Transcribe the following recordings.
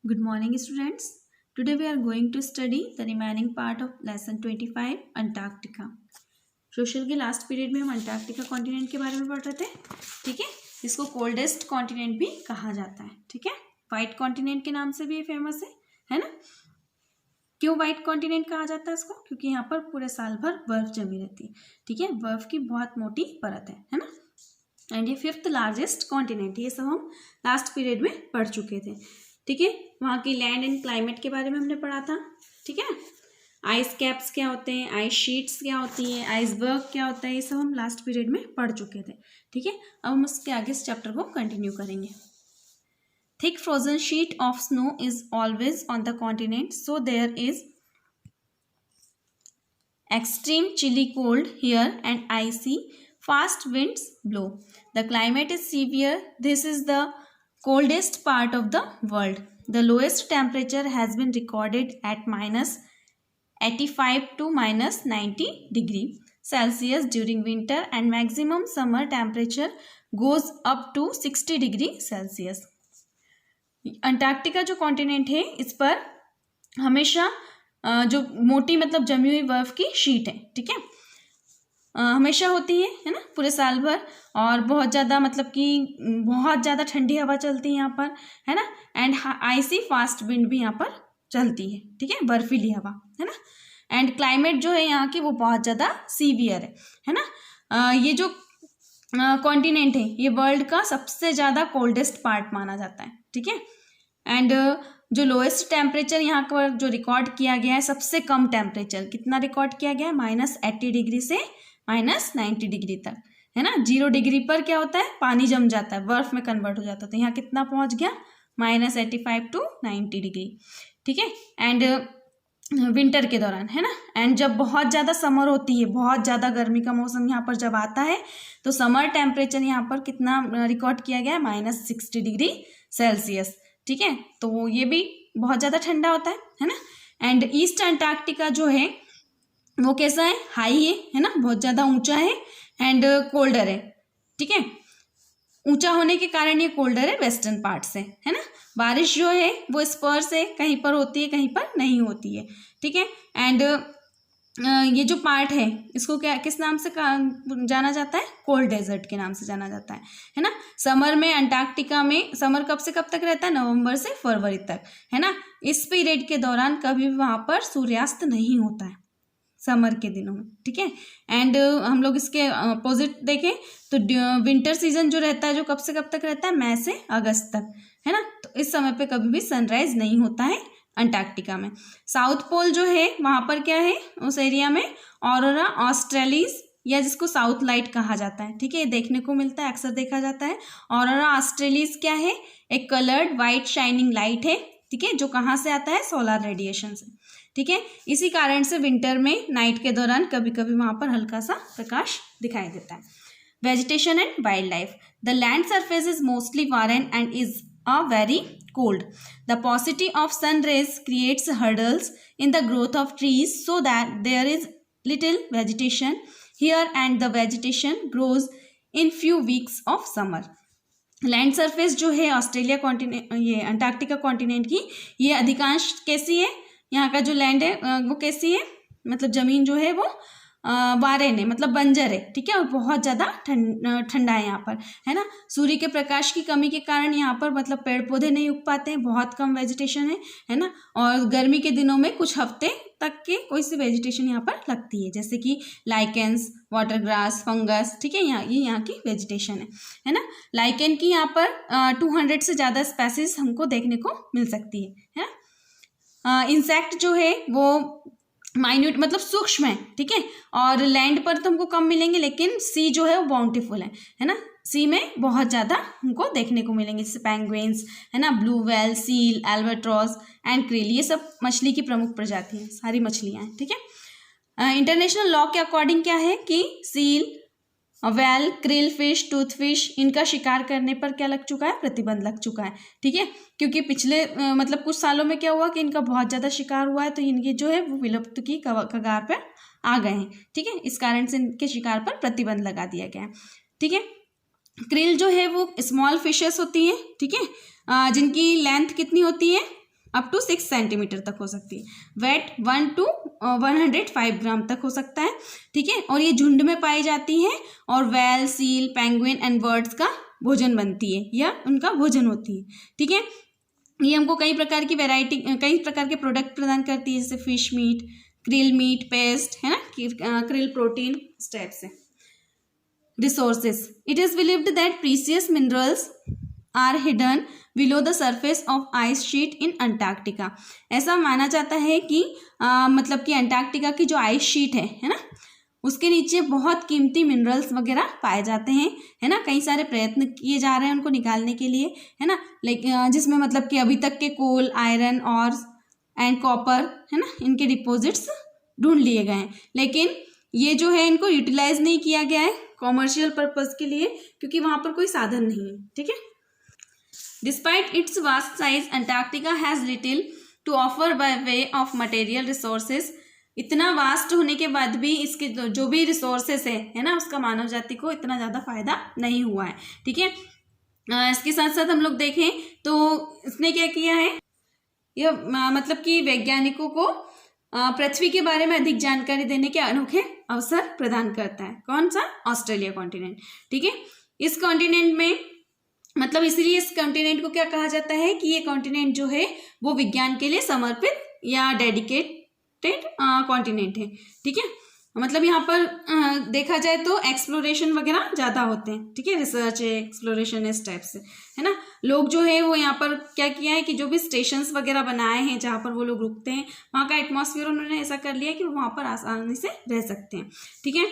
Good morning, students. Today we are going to study the remaining part of lesson 25 Antarctica. Social के last period में हम Antarctica continent के बारे में पढ़ रहे थे. ठीक है, इसको कोल्डेस्ट कॉन्टिनेंट भी कहा जाता है. ठीक है, व्हाइट कॉन्टिनेंट के नाम से भी ये फेमस है ना. क्यों व्हाइट कॉन्टिनेंट कहा जाता है इसको? क्योंकि यहाँ पर पूरे साल भर बर्फ जमी रहती है. ठीक है, बर्फ की बहुत मोटी परत है ना. एंड ये 5th लार्जेस्ट कॉन्टिनेंट. ये सब हम लास्ट पीरियड में पढ़ चुके थे. ठीक है, वहाँ की लैंड एंड क्लाइमेट के बारे में हमने पढ़ा था. ठीक है, आइस कैप्स क्या होते हैं, आइस शीट्स क्या होती हैं, आइसबर्ग क्या होता है, ये सब हम लास्ट पीरियड में पढ़ चुके थे. ठीक है, अब हम उसके आगे इस चैप्टर को कंटिन्यू करेंगे. Thick frozen sheet of snow is always on the continent, so there is extreme chilly cold here and icy fast winds blow. The climate is severe. This is the coldest part of the world. The lowest temperature has been recorded at -85 to -90 degree Celsius during winter and maximum summer temperature goes up to 60 degree Celsius. Antarctica जो continent है इस पर हमेशा जो मोटी मतलब जमी हुई बर्फ की शीट है. ठीक है, हमेशा होती है ना, पूरे साल भर. और बहुत ज़्यादा मतलब कि बहुत ज़्यादा ठंडी हवा चलती है यहाँ पर, है ना. एंड आइसी फास्ट विंड भी यहाँ पर चलती है. ठीक है, बर्फीली हवा है ना. एंड क्लाइमेट जो है यहाँ की वो बहुत ज़्यादा सीवियर है ना. ये जो कॉन्टिनेंट है ये वर्ल्ड का सबसे ज़्यादा कोल्डेस्ट पार्ट माना जाता है. ठीक है, एंड जो लोएस्ट टेम्परेचर यहाँ पर जो रिकॉर्ड किया गया है, सबसे कम टेम्परेचर कितना रिकॉर्ड किया गया है, -80 डिग्री से -90 डिग्री तक, है ना. 0 डिग्री पर क्या होता है, पानी जम जाता है, बर्फ में कन्वर्ट हो जाता है. तो यहाँ कितना पहुँच गया, -85 to 90 डिग्री. ठीक है, एंड विंटर के दौरान, है ना. एंड जब बहुत ज़्यादा समर होती है, बहुत ज़्यादा गर्मी का मौसम यहाँ पर जब आता है, तो समर टेम्परेचर यहाँ पर कितना रिकॉर्ड किया गया है, -60 डिग्री सेल्सियस. ठीक है, तो ये भी बहुत ज़्यादा ठंडा होता है ना. एंड ईस्ट अंटार्कटिका जो है वो कैसा है, हाई है ना, बहुत ज़्यादा ऊंचा है एंड कोल्डर है. ठीक है, ऊंचा होने के कारण ये कोल्डर है वेस्टर्न पार्ट से, है ना. बारिश जो है वो स्पर से कहीं पर होती है, कहीं पर नहीं होती है. ठीक है, एंड ये जो पार्ट है इसको क्या किस नाम से जाना जाता है, कोल्ड डेजर्ट के नाम से जाना जाता है ना. समर में अंटार्कटिका में समर कब से कब तक रहता है, नवंबर से फरवरी तक, है ना. इस पीरियड के दौरान कभी भी वहाँ पर सूर्यास्त नहीं होता है समर के दिनों में. ठीक है, एंड हम लोग इसके अपोजिट देखें तो विंटर सीजन जो रहता है, जो कब से कब तक रहता है, मई से अगस्त तक, है ना. तो इस समय पे कभी भी सनराइज नहीं होता है अंटार्कटिका में. साउथ पोल जो है वहाँ पर क्या है, उस एरिया में ऑरोरा ऑस्ट्रेलिस या जिसको साउथ लाइट कहा जाता है. ठीक है, ये देखने को मिलता है, अक्सर देखा जाता है. ऑरोरा ऑस्ट्रेलिस क्या है, एक कलर्ड वाइट शाइनिंग लाइट है. ठीक है, जो कहाँ से आता है, सोलर रेडिएशन से. ठीक है, इसी कारण से विंटर में नाइट के दौरान कभी कभी वहाँ पर हल्का सा प्रकाश दिखाई देता है. Vegetation and wild life. The land surface is mostly Warren and is very cold. The paucity of sun rays creates hurdles in the growth of trees so that there is little vegetation here and the vegetation grows in few weeks of summer. Land surface जो है Australia continent, ये Antarctica continent की, ये अधिकांश कैसी है, यहाँ का जो लैंड है वो कैसी है, मतलब ज़मीन जो है वो वारेन है, मतलब बंजर है. ठीक है, और बहुत ज़्यादा ठंडा है यहाँ पर, है ना. सूर्य के प्रकाश की कमी के कारण यहाँ पर मतलब पेड़ पौधे नहीं उग पाते हैं, बहुत कम वेजिटेशन है ना. और गर्मी के दिनों में कुछ हफ्ते तक के कोई सी वेजिटेशन यहाँ पर लगती है, जैसे कि लाइकेंस, वाटर ग्रास, फंगस. ठीक है, यहाँ की वेजिटेशन है ना. लाइकेन की यहाँ पर 200 से ज़्यादा स्पेसीज हमको देखने को मिल सकती है ना. इंसेक्ट जो है वो माइन्यूट मतलब सूक्ष्म है. ठीक है, और लैंड पर तो हमको कम मिलेंगे, लेकिन सी जो है वो बाउंटीफुल है ना. सी में बहुत ज़्यादा हमको देखने को मिलेंगे, जैसे पेंगुइन्स, है ना, blue whale, seal, albatross and krill. ये सब मछली की प्रमुख प्रजाति हैं, सारी मछलियाँ हैं. ठीक है, इंटरनेशनल लॉ के अकॉर्डिंग क्या है कि seal, well, krill fish, tooth fish, इनका शिकार करने पर क्या लग चुका है, प्रतिबंध लग चुका है. ठीक है, क्योंकि पिछले मतलब कुछ सालों में क्या हुआ कि इनका बहुत ज़्यादा शिकार हुआ है, तो इनके जो है वो विलुप्त की कगार पर आ गए हैं. ठीक है, इस कारण से इनके शिकार पर प्रतिबंध लगा दिया गया है. ठीक है, क्रिल जो है वो स्मॉल फिशेस होती हैं. ठीक है, जिनकी लेंथ कितनी होती है, अप टू 6 सेंटीमीटर तक हो सकती है। वेट 1 to 105 ग्राम तक हो सकता है, ठीक है। और ये झुंड में पाई जाती है और whale, seal, penguin and birds का भोजन बनती है या उनका भोजन होती है, ठीक है। ये हमको कई प्रकार की वैरायटी, कई प्रकार के प्रोडक्ट प्रदान करती है, जैसे fish meat, krill meat, paste, है ना, क्रिल प्रोटीन, इस टाइप से। Resources, it is believed that precious minerals are hidden below the surface of ice sheet in Antarctica. ऐसा माना जाता है कि मतलब कि अंटार्कटिका की जो आइस शीट है ना, उसके नीचे बहुत कीमती मिनरल्स वगैरह पाए जाते हैं, है ना। कई सारे प्रयत्न किए जा रहे हैं उनको निकालने के लिए, है ना, लेकिन जिसमें मतलब कि अभी तक के कोल, आयरन और एंड कॉपर, है ना, इनके डिपॉजिट्स ढूंढ लिए गए हैं, लेकिन ये जो है इनको यूटिलाइज नहीं किया गया है कॉमर्शियल पर्पज के लिए, क्योंकि वहाँ पर कोई साधन नहीं है, ठीक है। Despite its vast size, Antarctica has little to offer by way of material resources. इतना वास्ट होने के बाद भी इसके जो भी रिसोर्सेस है ना, उसका मानव जाति को इतना ज़्यादा फायदा नहीं हुआ है, ठीक है। इसके साथ साथ हम लोग देखें तो इसने क्या किया है, यह मतलब कि वैज्ञानिकों को पृथ्वी के बारे में अधिक जानकारी देने के अनोखे अवसर प्रदान करता है। कौन सा? ऑस्ट्रेलिया कॉन्टिनेंट, ठीक है। इस कॉन्टिनेंट में मतलब इसलिए इस कॉन्टिनेंट को क्या कहा जाता है कि ये कॉन्टिनेंट जो है वो विज्ञान के लिए समर्पित या डेडिकेटेड कॉन्टिनेंट है, ठीक है। मतलब यहाँ पर देखा जाए तो एक्सप्लोरेशन वगैरह ज़्यादा होते हैं, ठीक है, रिसर्च है, एक्सप्लोरेशन इस टाइप से, है ना। लोग जो है वो यहाँ पर क्या किया है कि जो भी स्टेशंस वगैरह बनाए हैं जहाँ पर वो लोग रुकते हैं, वहाँ का एटमॉस्फेयर उन्होंने ऐसा कर लिया कि वो वहाँ पर आसानी से रह सकते हैं, ठीक है।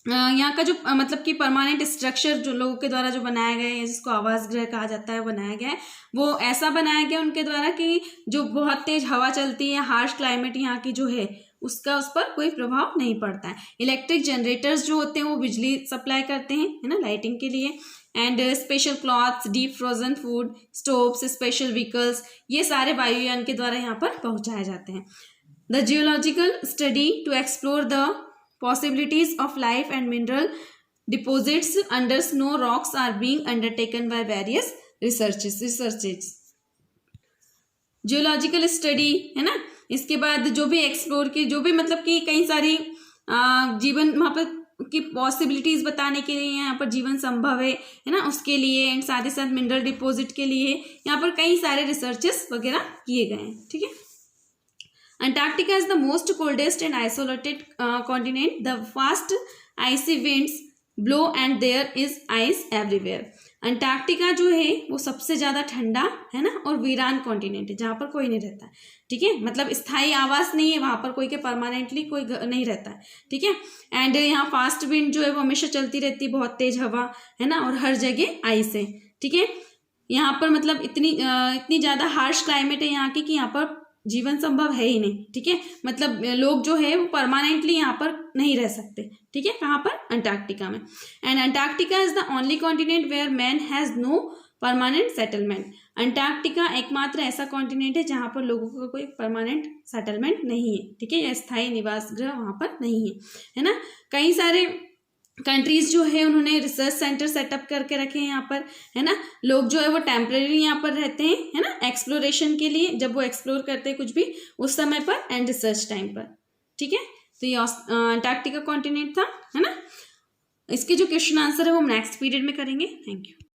यहाँ का जो मतलब कि परमानेंट स्ट्रक्चर जो लोगों के द्वारा जो बनाया गया है, जिसको आवास गृह कहा जाता है, बनाया गया है, वो ऐसा बनाया गया उनके द्वारा कि जो बहुत तेज हवा चलती है, हार्श क्लाइमेट यहाँ की जो है उसका उस पर कोई प्रभाव नहीं पड़ता है। इलेक्ट्रिक जनरेटर्स जो होते हैं वो बिजली सप्लाई करते हैं, है ना, लाइटिंग के लिए। And special clothes, deep frozen food, stoves, special vehicles, ये सारे वायुयान के द्वारा यहाँ पर पहुँचाए जाते हैं। The geological study to explore the possibilities of life and mineral deposits under snow rocks are being undertaken by various researches. Geological study, है ना, इसके बाद जो भी एक्सप्लोर की, जो भी मतलब कि कई सारी जीवन वहाँ पर की पॉसिबिलिटीज बताने के लिए, यहाँ पर जीवन संभव है ना, उसके लिए, एंड साथ ही साथ मिनरल डिपॉजिट के लिए यहाँ पर कई सारे रिसर्चेस वगैरह किए गए हैं, ठीक है। Antarctica is the most coldest and isolated continent. The fast icy winds blow and there is ice everywhere. Antarctica जो है वो सबसे ज़्यादा ठंडा, है ना, और वीरान कॉन्टिनेंट है जहाँ पर कोई नहीं रहता है, ठीक है। मतलब स्थायी आवास नहीं है वहाँ पर, कोई के परमानेंटली कोई नहीं रहता है, ठीक है। एंड यहाँ फास्ट विंड जो है वो हमेशा चलती रहती है, बहुत तेज हवा, है ना, और हर जगह आइस है, ठीक है। यहाँ पर मतलब इतनी ज़्यादा हार्श क्लाइमेट है यहाँ की कि यहाँ पर जीवन संभव है ही नहीं, ठीक है। मतलब लोग जो है वो परमानेंटली यहाँ पर नहीं रह सकते, ठीक है। कहाँ पर? अंटार्कटिका में। And Antarctica is the only continent where man has no permanent settlement. Antarctica एकमात्र ऐसा कॉन्टिनेंट है जहाँ पर लोगों का कोई परमानेंट सेटलमेंट नहीं है, ठीक है, या स्थायी निवास गृह वहाँ पर नहीं है ना। कई सारे कंट्रीज जो है उन्होंने रिसर्च सेंटर सेटअप करके रखे हैं यहाँ पर, है ना। लोग जो है वो टेम्परेरी यहाँ पर रहते हैं, है ना, एक्सप्लोरेशन के लिए, जब वो एक्सप्लोर करते हैं कुछ भी उस समय पर, एंड रिसर्च टाइम पर, ठीक है। तो ये अंटार्कटिका कॉन्टिनेंट था, है ना। इसके जो क्वेश्चन आंसर है वो हम नेक्स्ट पीरियड में करेंगे। Thank you.